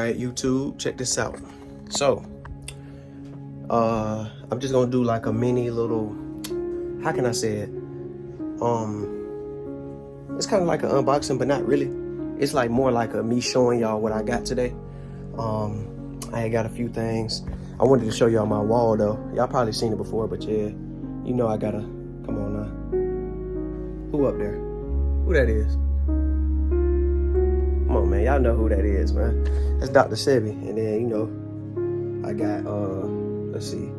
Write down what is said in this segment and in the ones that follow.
Alright, YouTube, check this out. So, I'm just gonna do like a mini little, how can I say it? It's kind of like an unboxing, but not really. It's like more like a me showing y'all what I got today. I got a few things. I wanted to show y'all my wall though. Y'all probably seen it before, but yeah, you know I gotta, come on now. Who up there? Who that is? Come on, man. Y'all know who that is, man. That's Dr. Sebi. And then, you know, I got, let's see.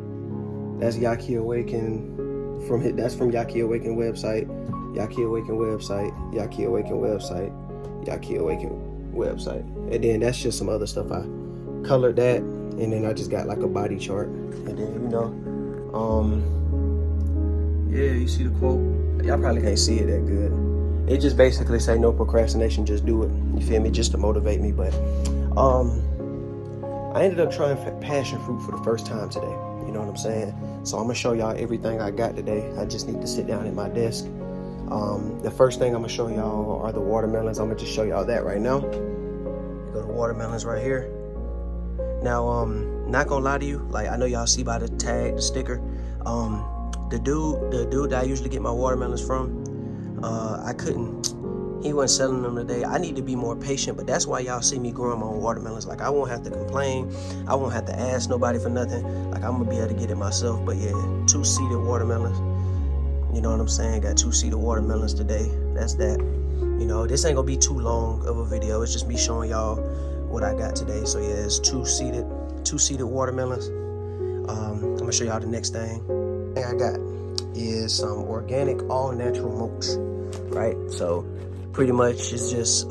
That's Yaki Awaken. That's from Yaki Awaken website. Yaki Awaken website. Yaki Awaken website. Yaki Awaken website. And then that's just some other stuff. I colored that. And then I just got like a body chart. And then, you know, yeah, you see the quote? Y'all probably can't see it that good. It just basically say no procrastination, just do it. You feel me? Just to motivate me. But I ended up trying passion fruit for the first time today. You know what I'm saying? So I'm gonna show y'all everything I got today. I just need to sit down at my desk. The first thing I'm gonna show y'all are the watermelons. I'm gonna just show y'all that right now. Go to watermelons right here. Now, not gonna lie to you, like I know y'all see by the tag, the sticker. The dude that I usually get my watermelons from, he wasn't selling them today. I need to be more patient, but that's why y'all see me growing my own watermelons. Like I won't have to complain. I won't have to ask nobody for nothing. Like I'm gonna be able to get it myself. But yeah, 2-seeded watermelons. You know what I'm saying? Got 2-seeded watermelons today. That's that. You know, this ain't gonna be too long of a video. It's just me showing y'all what I got today. So yeah, it's 2-seeded watermelons. I'm gonna show y'all the next thing. Thing I got is some organic all natural mulch, right? So pretty much it's just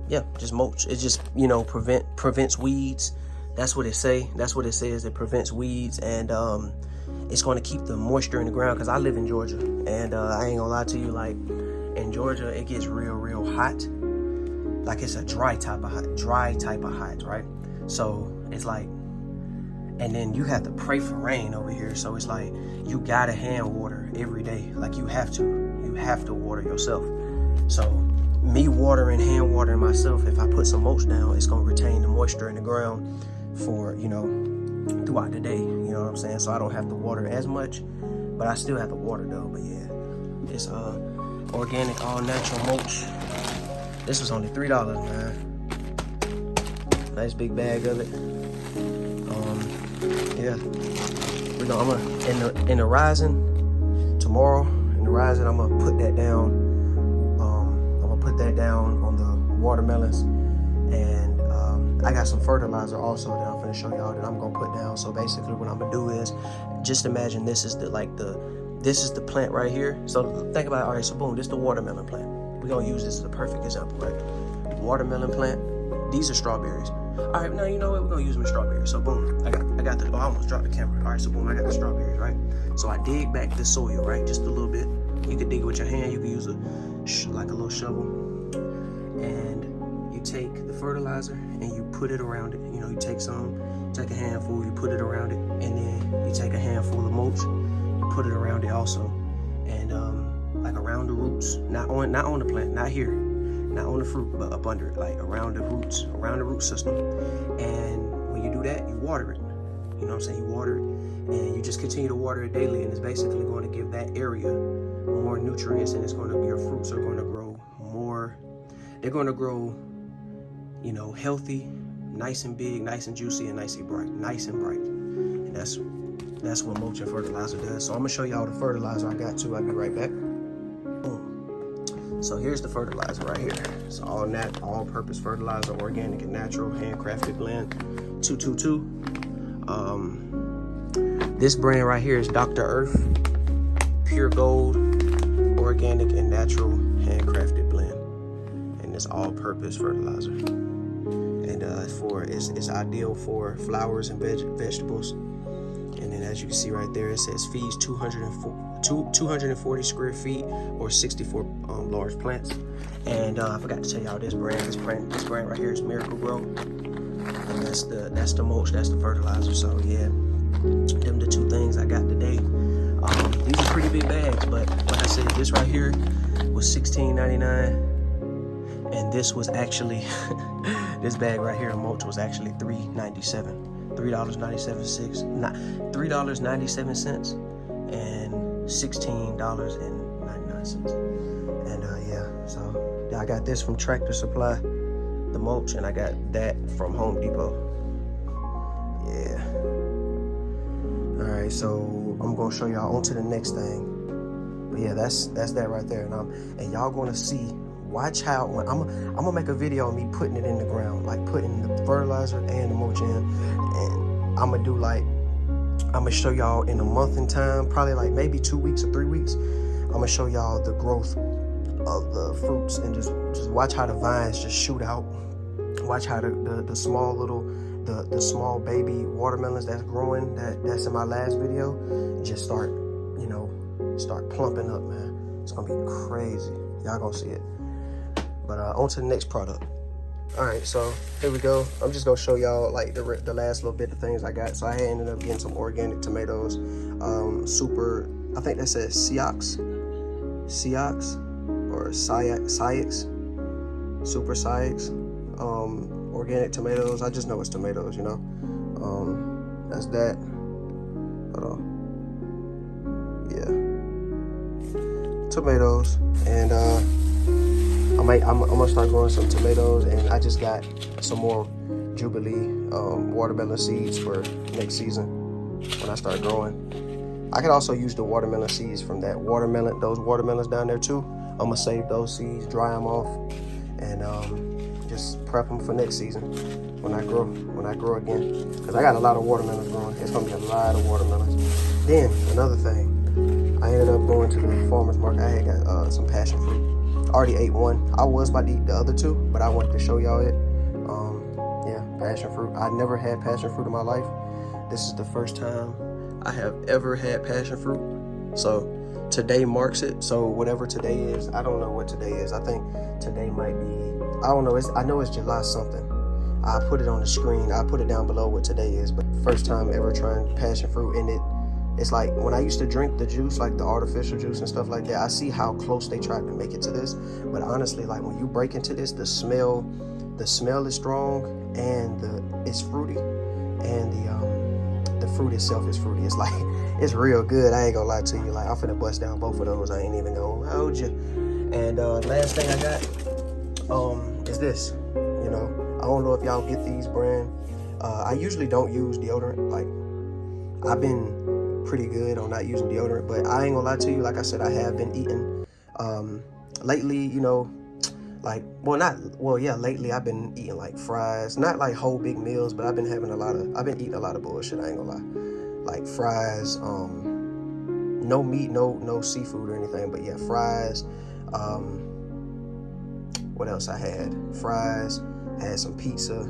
yeah, just mulch. It just, you know, prevents weeds. That's what it say. That's what it says. It prevents weeds, and it's going to keep the moisture in the ground. Because I live in Georgia, and I ain't gonna lie to you, like in Georgia it gets real hot. Like it's a dry type of hot, right? So it's like, and then you have to pray for rain over here. So it's like you gotta hand water every day. Like you have to water yourself. So me hand watering myself, if I put some mulch down, it's gonna retain the moisture in the ground for, you know, throughout the day. You know what I'm saying? So I don't have to water as much, but I still have to water though. But yeah, it's organic all natural mulch. This was only $3, man. Nice big bag of it. Yeah, I'm gonna in the rising tomorrow. In the rising, I'm gonna put that down. I'm gonna put that down on the watermelons, and I got some fertilizer also that I'm gonna show y'all that I'm gonna put down. So basically, what I'm gonna do is just imagine this is the plant right here. So think about it. All right, so boom, this is the watermelon plant. We're gonna use this as a perfect example, right? Watermelon plant. These are strawberries. All right, now you know what? We're gonna use them as strawberries. So boom, I got the, I almost dropped the camera. All right, so boom, I got the strawberries, right? So I dig back the soil, right? Just a little bit. You can dig it with your hand. You can use like a little shovel. And you take the fertilizer and you put it around it. You know, you take a handful, you put it around it. And then you take a handful of mulch, you put it around it also. And like around the roots, not on the plant, not here. Not on the fruit, but up under it, like around the roots, around the root system. And when you do that, you water it. You know what I'm saying? You water it, and you just continue to water it daily, and it's basically going to give that area more nutrients, and it's going to, your fruits are going to grow more. They're going to grow, you know, healthy, nice and big, nice and juicy, and nice and bright. And that's what mulch and fertilizer does. So I'm gonna show y'all the fertilizer I got too. I'll be right back. So here's the fertilizer right here. It's all-purpose fertilizer, organic and natural, handcrafted blend, 222. This brand right here is Dr. Earth, pure gold, organic and natural, handcrafted blend, and it's all-purpose fertilizer. And it's ideal for flowers and vegetables. And then as you can see right there, it says feeds 240 square feet or 64 large plants. And I forgot to tell y'all this brand right here is Miracle Grow. And that's the mulch, that's the fertilizer. So yeah, them the two things I got today. These are pretty big bags, but like I said, this right here was $16.99. And this was actually, this bag right here in Mulch was actually $3.97. $3.97 and $16.99. And yeah, so I got this from Tractor Supply, the Mulch, and I got that from Home Depot. Yeah. All right, so I'm gonna show y'all on to the next thing. But yeah, that's that right there, and y'all gonna see. Watch how when I'm gonna make a video of me putting it in the ground, like putting the fertilizer and the mulch in, and I'm gonna show y'all in a month in time, probably like maybe 2 weeks or 3 weeks. I'm gonna show y'all the growth of the fruits, and just watch how the vines just shoot out. Watch how the small little the small baby watermelons that's growing that's in my last video just start plumping up, man. It's gonna be crazy. Y'all gonna see it. But on to the next product. All right, so here we go. I'm just gonna show y'all like the last little bit of things I got. So I ended up getting some organic tomatoes. Super, I think that says Ciox or Ciox, Super Ciox. Organic tomatoes. I just know it's tomatoes, you know. That's that. Hold on. Yeah. Tomatoes, and I'm gonna start growing some tomatoes, and I just got some more Jubilee watermelon seeds for next season when I start growing. I could also use the watermelon seeds from those watermelons down there too. I'm gonna save those seeds, dry them off, and just prep them for next season when I grow again. Cause I got a lot of watermelons growing. It's gonna be a lot of watermelons. Then another thing, I ended up going to the farmer's market. I had got some passion fruit. I already ate one. I was about to eat the other two, but I wanted to show y'all it. Yeah, passion fruit. I never had passion fruit in my life. This is the first time I have ever had passion fruit. So today marks it. So whatever today is, I don't know what today is. I think today might be, I don't know. I know it's July something. I put it on the screen. I put it down below what today is. But first time ever trying passion fruit, and it's like when I used to drink the juice, like the artificial juice and stuff like that, I see how close they tried to make it to this. But honestly, like when you break into this, the smell is strong, and it's fruity, and the fruit itself is fruity. It's like, it's real good. I ain't gonna lie to you. Like, I'm finna bust down both of those. I ain't even gonna hold you. And last thing I got is this. You know, I don't know if y'all get these brand. I usually don't use deodorant. Like, I've been pretty good on not using deodorant, but I ain't gonna lie to you. Like I said, I have been eating lately, you know, lately I've been eating like fries, not like whole big meals, but I've been eating a lot of bullshit. I ain't gonna lie, like fries, no meat, no seafood or anything, but yeah, fries. What else I had? Fries. I had some pizza.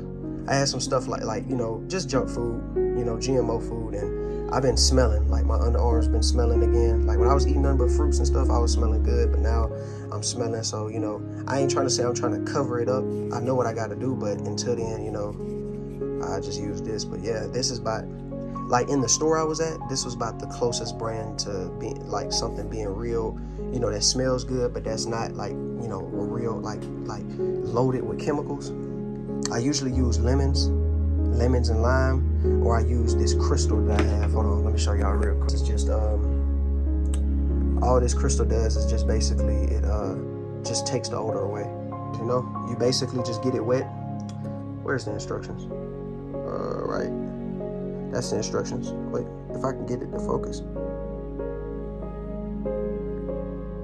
I had some stuff like you know, just junk food, you know, GMO food, and I've been smelling, like my underarms been smelling again. Like when I was eating nothing but fruits and stuff, I was smelling good, but now I'm smelling. So, you know, I ain't trying to say I'm trying to cover it up. I know what I got to do, but until then, you know, I just use this. But yeah, this is about, like in the store I was at, this was about the closest brand to being like something being real, you know, that smells good, but that's not like, you know, a real, like loaded with chemicals. I usually use lemons and lime, or I use this crystal that I have. Hold on, let me show y'all real quick. It's just all this crystal does is just basically it just takes the odor away. You know, you basically just get it wet. Where's the instructions? Right, that's the instructions. Wait, if I can get it to focus.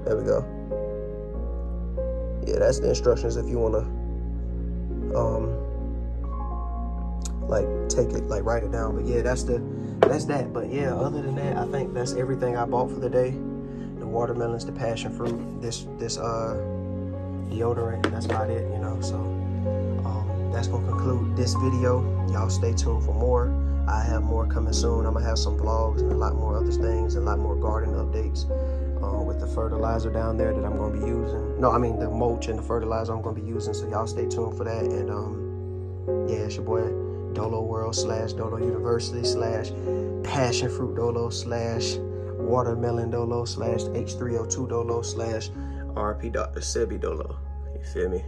There we go. Yeah, that's the instructions if you wanna like take it, like write it down. But yeah, that's that. But yeah, other than that, I think that's everything I bought for the day. The watermelons, the passion fruit, this deodorant, that's about it, you know. So that's gonna conclude this video. Y'all stay tuned for more. I have more coming soon. I'm gonna have some vlogs and a lot more other things, and a lot more garden updates with the fertilizer down there that I'm gonna be using. No, I mean the mulch and the fertilizer I'm gonna be using. So y'all stay tuned for that. And yeah, it's your boy Dolo World / Dolo University / Passion Fruit Dolo / Watermelon Dolo / H302 Dolo / RP Dr. Sebi Dolo. You feel me?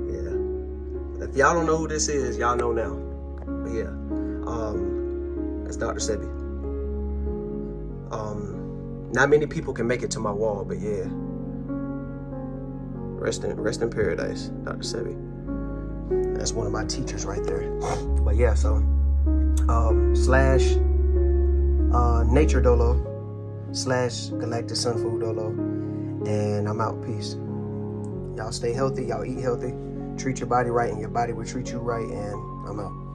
Yeah. If y'all don't know who this is, y'all know now. But yeah, that's Dr. Sebi. Not many people can make it to my wall, but yeah. Rest in paradise, Dr. Sebi. That's one of my teachers right there. But yeah, so slash Nature Dolo slash Galactic Sun Food Dolo, and I'm out. Peace. Y'all stay healthy. Y'all eat healthy. Treat your body right, and your body will treat you right. And I'm out.